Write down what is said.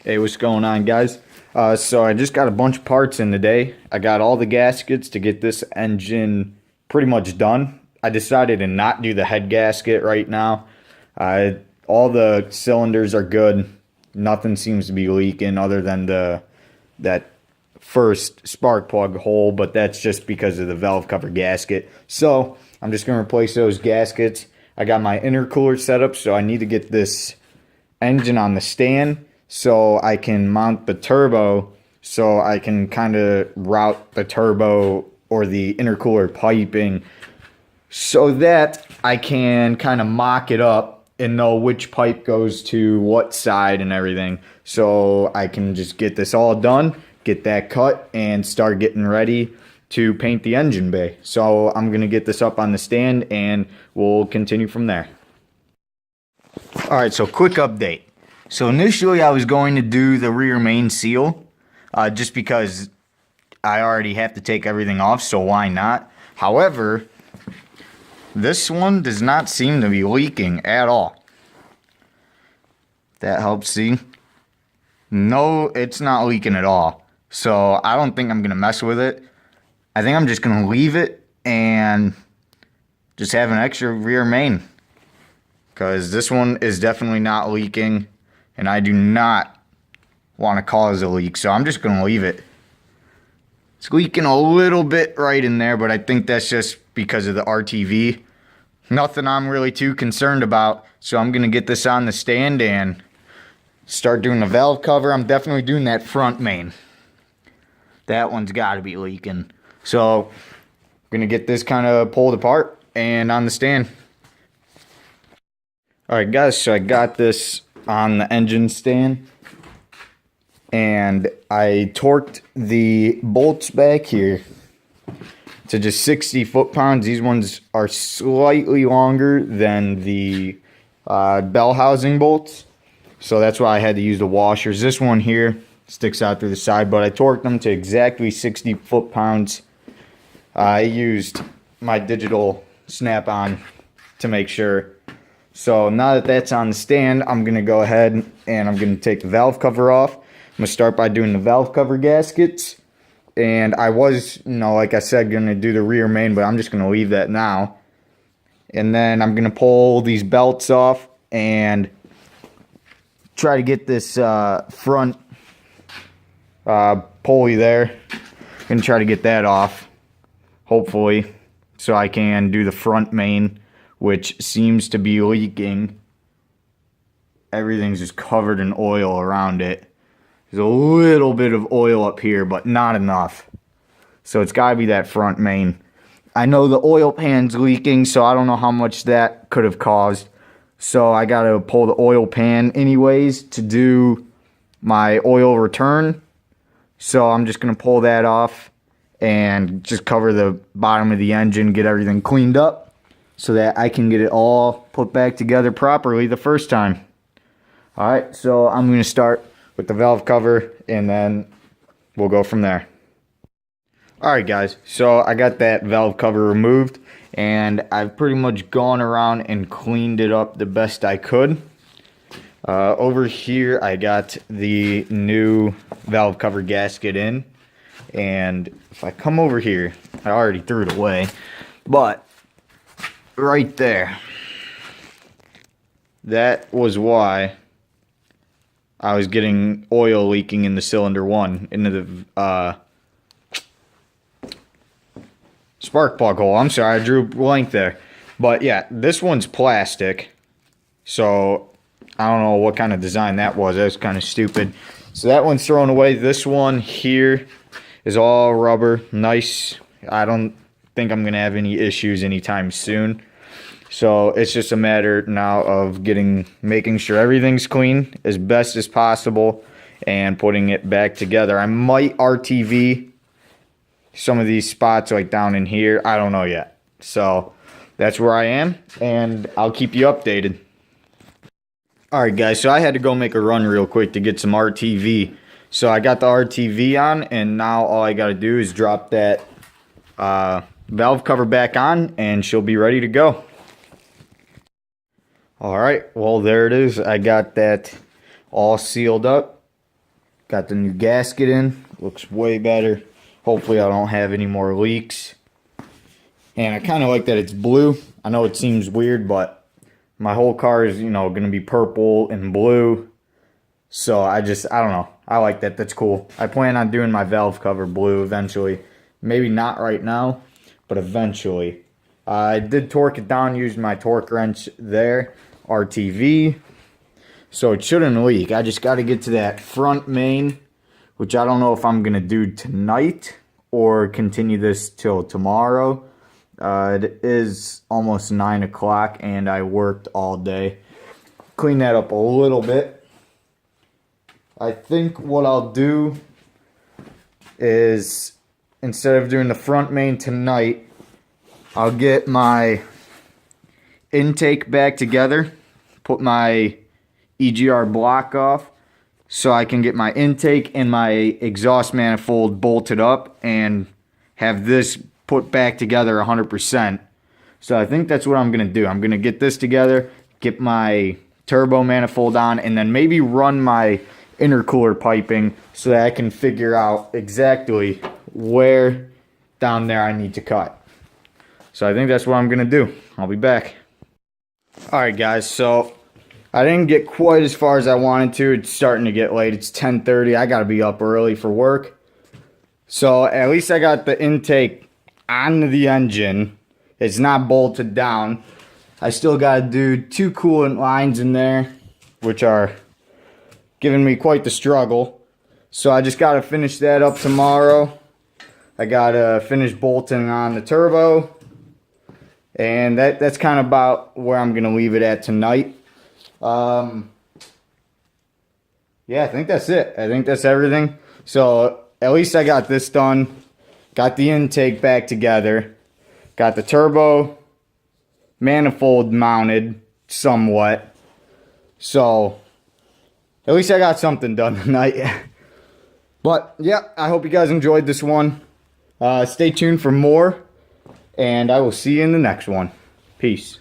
Hey, what's going on, guys? So I just got a bunch of parts in today. I got all the gaskets to get this engine pretty much done. I decided to not do the head gasket right now. All the cylinders are good. Nothing seems to be leaking other than that first spark plug hole, but that's just because of the valve cover gasket. So I'm just going to replace those gaskets. I got my intercooler set up, so I need to get this engine on the stand so I can mount the turbo, so I can kind of route the turbo or the intercooler piping so that I can kind of mock it up and know which pipe goes to what side and everything. So I can just get this all done, get that cut, and start getting ready to paint the engine bay. So I'm going to get this up on the stand and we'll continue from there. Alright, so quick update. So initially I was going to do the rear main seal, just because I already have to take everything off, so why not? However, this one does not seem to be leaking at all. That helps, see? No, it's not leaking at all. So I don't think I'm going to mess with it. I think I'm just going to leave it and just have an extra rear main, because this one is definitely not leaking. And I do not want to cause a leak, so I'm just going to leave it. It's leaking a little bit right in there, but I think that's just because of the RTV. Nothing I'm really too concerned about, so I'm going to get this on the stand and start doing the valve cover. I'm definitely doing that front main. That one's got to be leaking. So I'm going to get this kind of pulled apart and on the stand. Alright guys, so I got this on the engine stand, and I torqued the bolts back here to just 60 foot-pounds. These ones are slightly longer than the bell housing bolts, so that's why I had to use the washers. This one here sticks out through the side, but I torqued them to exactly 60 foot-pounds. I used my digital snap-on to make sure. So now that that's on the stand, I'm going to go ahead and I'm going to take the valve cover off. I'm going to start by doing the valve cover gaskets. And I was, like I said, going to do the rear main, but I'm just going to leave that now. And then I'm going to pull these belts off and try to get this front pulley there. I'm going to try to get that off, hopefully, so I can do the front main, which seems to be leaking. Everything's just covered in oil around it. There's a little bit of oil up here, but not enough. So it's got to be that front main. I know the oil pan's leaking, so I don't know how much that could have caused. So I got to pull the oil pan anyways to do my oil return. So I'm just going to pull that off and just cover the bottom of the engine, get everything cleaned up, so that I can get it all put back together properly the first time. Alright, so I'm going to start with the valve cover, and then we'll go from there. Alright guys, so I got that valve cover removed, and I've pretty much gone around and cleaned it up the best I could. Over here I got the new valve cover gasket in, and if I come over here, I already threw it away, but right there, that was why I was getting oil leaking in the cylinder one, into the spark plug hole. I'm sorry, I drew a blank there. But yeah, this one's plastic, so I don't know what kind of design that was. That was kind of stupid. So that one's thrown away. This one here is all rubber, nice. I don't think I'm gonna have any issues anytime soon. So it's just a matter now of making sure everything's clean as best as possible and putting it back together. I might RTV some of these spots like down in here. I don't know yet. So that's where I am, and I'll keep you updated. Alright guys, so I had to go make a run real quick to get some RTV. So I got the RTV on, and now all I gotta do is drop that valve cover back on, and she'll be ready to go. Alright, well there it is. I got that all sealed up. Got the new gasket in. Looks way better. Hopefully I don't have any more leaks. And I kind of like that it's blue. I know it seems weird, but my whole car is, you know, going to be purple and blue. So I don't know. I like that. That's cool. I plan on doing my valve cover blue eventually. Maybe not right now, but eventually. I did torque it down using my torque wrench there. RTV. So it shouldn't leak. I just got to get to that front main, which I don't know if I'm going to do tonight or continue this till tomorrow. It is almost 9 o'clock and I worked all day. Clean that up a little bit. I think what I'll do is, instead of doing the front main tonight, I'll get my intake back together, put my EGR block off so I can get my intake and my exhaust manifold bolted up and have this put back together 100%. So I think that's what I'm going to do. I'm going to get this together, get my turbo manifold on, and then maybe run my intercooler piping so that I can figure out exactly where down there I need to cut. So I think that's what I'm going to do. I'll be back. Alright guys, so I didn't get quite as far as I wanted to. It's starting to get late. It's 10:30. I got to be up early for work. So at least I got the intake on the engine. It's not bolted down. I still got to do 2 coolant lines in there, which are giving me quite the struggle. So I just got to finish that up tomorrow. I got to finish bolting on the turbo. And that's kind of about where I'm going to leave it at tonight. Yeah, I think that's it. I think that's everything. So at least I got this done. Got the intake back together. Got the turbo manifold mounted somewhat. So at least I got something done tonight. But yeah, I hope you guys enjoyed this one. Stay tuned for more. And I will see you in the next one. Peace.